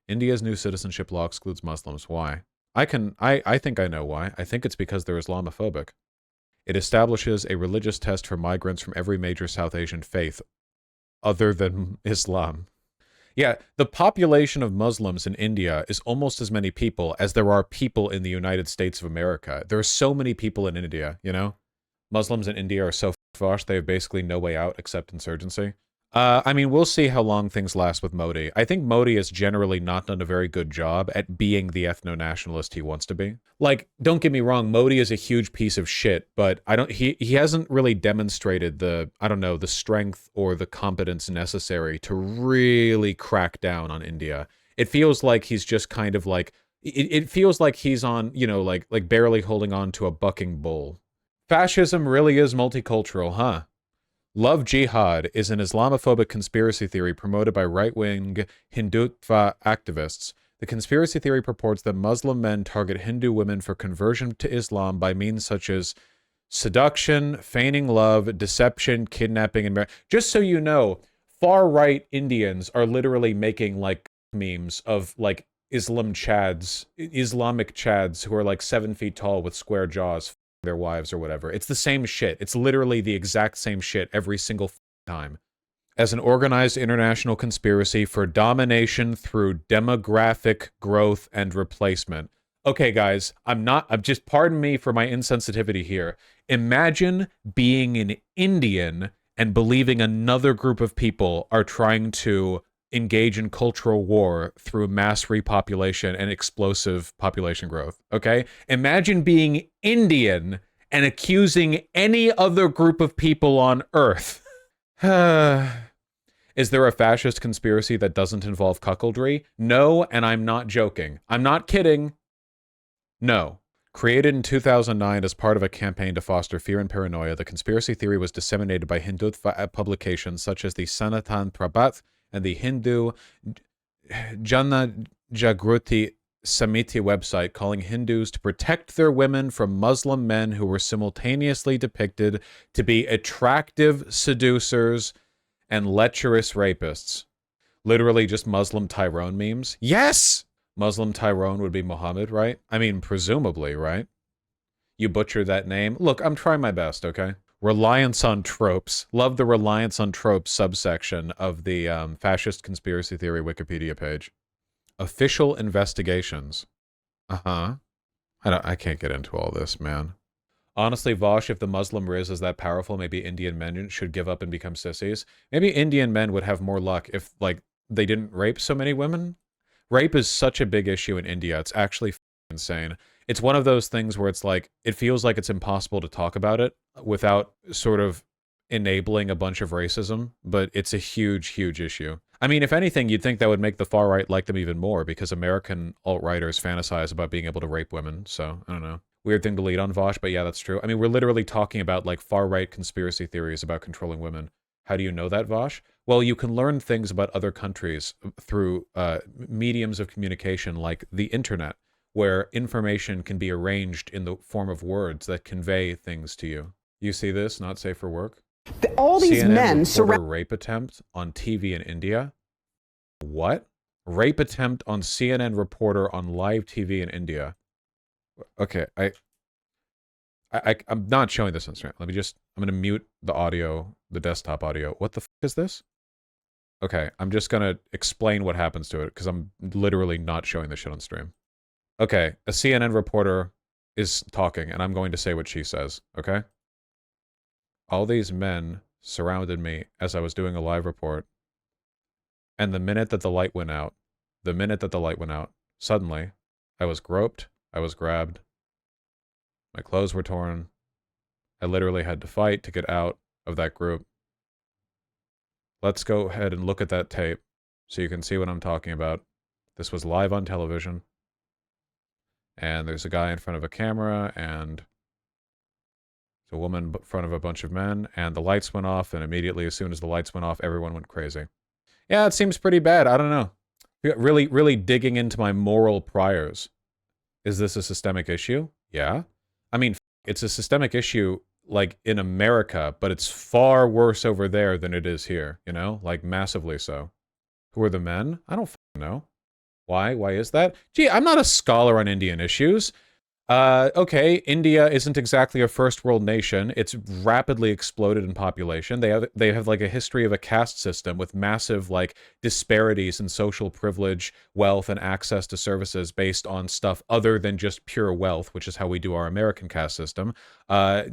India's new citizenship law excludes Muslims. Why? I think I know why. I think it's because they're Islamophobic. It establishes a religious test for migrants from every major South Asian faith other than Islam. Yeah, the population of Muslims in India is almost as many people as there are people in the United States of America. There are so many people in India, you know? Muslims in India are so washed, they have basically no way out except insurgency. I mean, we'll see how long things last with Modi. I think Modi has generally not done a very good job at being the ethno-nationalist he wants to be. Like, don't get me wrong, Modi is a huge piece of shit, but he hasn't really demonstrated the, I don't know, the strength or the competence necessary to really crack down on India. It feels like he's just kind of like, it feels like he's on, you know, like barely holding on to a bucking bull. Fascism really is multicultural, huh? Love Jihad is an Islamophobic conspiracy theory promoted by right-wing Hindutva activists. The conspiracy theory purports that Muslim men target Hindu women for conversion to Islam by means such as seduction, feigning love, deception, kidnapping, and marriage. Just so you know, far-right Indians are literally making, like, memes of, like, Islamic Chads who are, like, 7 feet tall with square jaws, their wives or whatever. It's the same shit. It's literally the exact same shit every single time. As an organized international conspiracy for domination through demographic growth and replacement. Okay, guys, I'm just, pardon me for my insensitivity here. Imagine being an Indian and believing another group of people are trying to engage in cultural war through mass repopulation and explosive population growth, okay? Imagine being Indian and accusing any other group of people on Earth. Is there a fascist conspiracy that doesn't involve cuckoldry? No, and I'm not joking. I'm not kidding. No. Created in 2009 as part of a campaign to foster fear and paranoia, the conspiracy theory was disseminated by Hindutva publications such as the Sanatan Prabhat and the Hindu Jana Jagruti Samiti website, calling Hindus to protect their women from Muslim men who were simultaneously depicted to be attractive seducers and lecherous rapists. Literally just Muslim Tyrone memes. Yes! Muslim Tyrone would be Muhammad, right? I mean, presumably, right? You butchered that name. Look, I'm trying my best, okay? Reliance on tropes. Love the reliance on tropes subsection of the fascist conspiracy theory Wikipedia page. Official investigations. Uh-huh. I can't get into all this, man. Honestly, Vosh, if the Muslim Riz is that powerful, maybe Indian men should give up and become sissies. Maybe Indian men would have more luck if, like, they didn't rape so many women. Rape is such a big issue in India. It's actually insane. It's one of those things where it's like, it feels like it's impossible to talk about it without sort of enabling a bunch of racism, but it's a huge, huge issue. I mean, if anything, you'd think that would make the far right like them even more because American alt-righters fantasize about being able to rape women, so, I don't know. Weird thing to lead on, Vosh, but yeah, that's true. I mean, we're literally talking about, like, far-right conspiracy theories about controlling women. How do you know that, Vosh? Well, you can learn things about other countries through mediums of communication like the internet, where information can be arranged in the form of words that convey things to you. You see this? Not safe for work? All these CNN men surround rape attempt on TV in India. What? Rape attempt on CNN reporter on live TV in India. Okay, I'm not showing this on stream. Let me just, I'm gonna mute the audio, the desktop audio. What the f is this? Okay, I'm just gonna explain what happens to it because I'm literally not showing this shit on stream. Okay, a CNN reporter is talking and I'm going to say what she says, okay? All these men surrounded me as I was doing a live report. And the minute that the light went out, suddenly, I was groped, I was grabbed, my clothes were torn. I literally had to fight to get out of that group. Let's go ahead and look at that tape so you can see what I'm talking about. This was live on television. And there's a guy in front of a camera, and there's a woman in front of a bunch of men, and the lights went off, and immediately as soon as the lights went off, everyone went crazy. Yeah, it seems pretty bad. I don't know. Really, really digging into my moral priors. Is this a systemic issue? Yeah. I mean, it's a systemic issue, like, in America, but it's far worse over there than it is here, you know? Like, massively so. Who are the men? I don't know. Why? Why is that? Gee, I'm not a scholar on Indian issues. Okay, India isn't exactly a first world nation. It's rapidly exploded in population. They have like a history of a caste system with massive like disparities in social privilege, wealth, and access to services based on stuff other than just pure wealth, which is how we do our American caste system.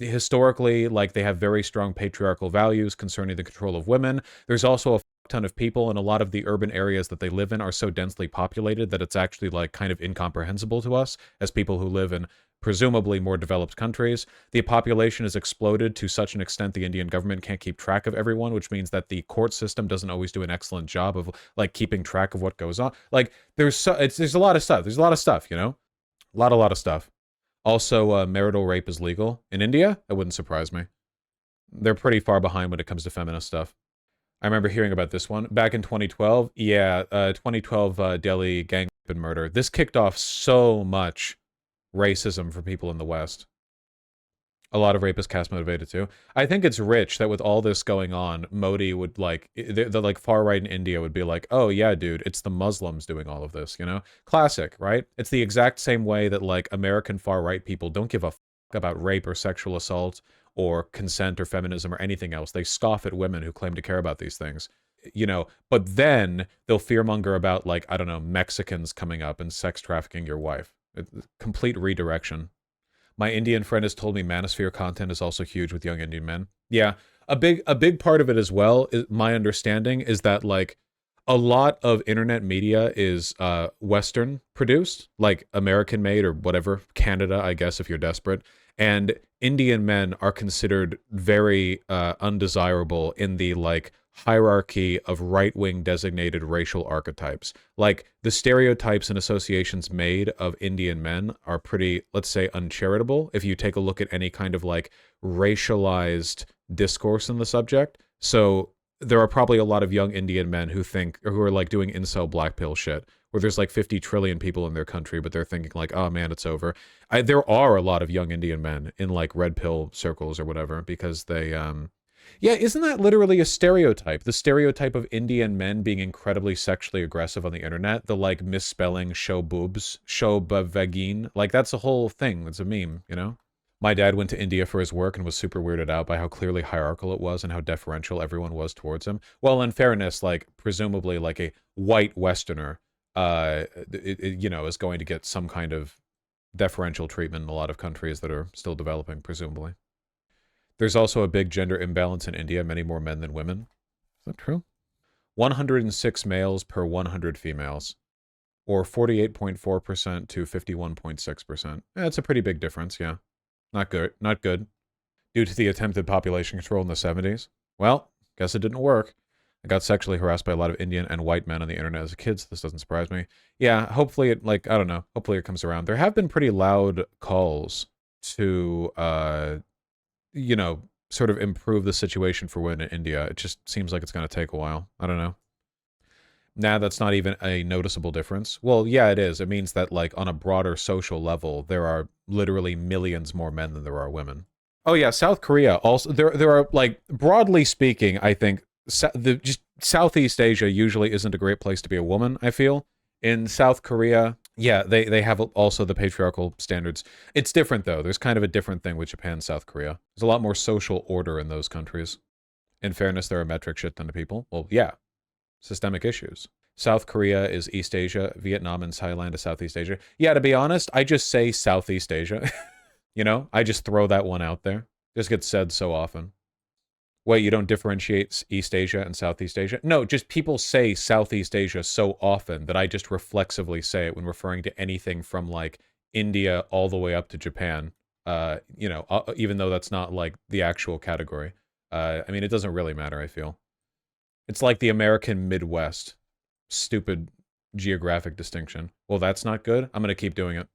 Historically, like they have very strong patriarchal values concerning the control of women. There's also a ton of people, and a lot of the urban areas that they live in are so densely populated that it's actually like kind of incomprehensible to us as people who live in presumably more developed countries. The population has exploded to such an extent the Indian government can't keep track of everyone, which means that the court system doesn't always do an excellent job of like keeping track of what goes on. Like there's a lot of stuff. There's a lot of stuff, you know? A lot of stuff. Also, marital rape is legal in India. That wouldn't surprise me. They're pretty far behind when it comes to feminist stuff. I remember hearing about this one back in 2012. Yeah, 2012 Delhi gang rape and murder. This kicked off so much racism for people in the West. A lot of rape is caste motivated too. I think it's rich that with all this going on, Modi would like the like far right in India would be like, "Oh yeah, dude, it's the Muslims doing all of this," you know? Classic, right? It's the exact same way that like American far right people don't give a fuck about rape or sexual assault or consent or feminism or anything else. They scoff at women who claim to care about these things. You know, but then they'll fearmonger about like, I don't know, Mexicans coming up and sex trafficking your wife. Complete redirection. My Indian friend has told me manosphere content is also huge with young Indian men. Yeah, a big part of it as well, is my understanding is that like a lot of internet media is Western produced, like American made or whatever, Canada, I guess, if you're desperate. And Indian men are considered very undesirable in the like hierarchy of right-wing designated racial archetypes. Like the stereotypes and associations made of Indian men are pretty, let's say, uncharitable if you take a look at any kind of like racialized discourse in the subject. So there are probably a lot of young Indian men who think, or who are like doing incel black pill shit, where there's like 50 trillion people in their country, but they're thinking like, oh man, it's over. There are a lot of young Indian men in like red pill circles or whatever because they, yeah, isn't that literally a stereotype? The stereotype of Indian men being incredibly sexually aggressive on the internet, the like misspelling show boobs, show vagine, like that's a whole thing. It's a meme, you know? My dad went to India for his work and was super weirded out by how clearly hierarchical it was and how deferential everyone was towards him. Well, in fairness, like presumably like a white Westerner, you know, is going to get some kind of deferential treatment in a lot of countries that are still developing, presumably. There's also a big gender imbalance in India, many more men than women. Is that true? 106 males per 100 females, or 48.4% to 51.6%. That's a pretty big difference, yeah. Not good. Not good. Due to the attempted population control in the 70s. Well, guess it didn't work. I got sexually harassed by a lot of Indian and white men on the internet as a kid, so this doesn't surprise me. Yeah, hopefully it, like, I don't know. Hopefully it comes around. There have been pretty loud calls to, you know, sort of improve the situation for women in India. It just seems like it's going to take a while. I don't know. Nah, that's not even a noticeable difference. Well, yeah, it is. It means that, like, on a broader social level, there are literally millions more men than there are women. Oh yeah, South Korea also. There are like broadly speaking, I think just Southeast Asia usually isn't a great place to be a woman. I feel in South Korea, yeah, they have also the patriarchal standards. It's different though. There's kind of a different thing with Japan, and South Korea. There's a lot more social order in those countries. In fairness, there are metric shit ton of people. Well, yeah, systemic issues. South Korea is East Asia. Vietnam and Thailand is Southeast Asia. Yeah, to be honest, I just say Southeast Asia. You know, I just throw that one out there. Just gets said so often. Wait, you don't differentiate East Asia and Southeast Asia? No, just people say Southeast Asia so often that I just reflexively say it when referring to anything from like India all the way up to Japan. You know, even though that's not like the actual category. I mean, it doesn't really matter, I feel. It's like the American Midwest. Stupid geographic distinction. Well, that's not good. I'm going to keep doing it.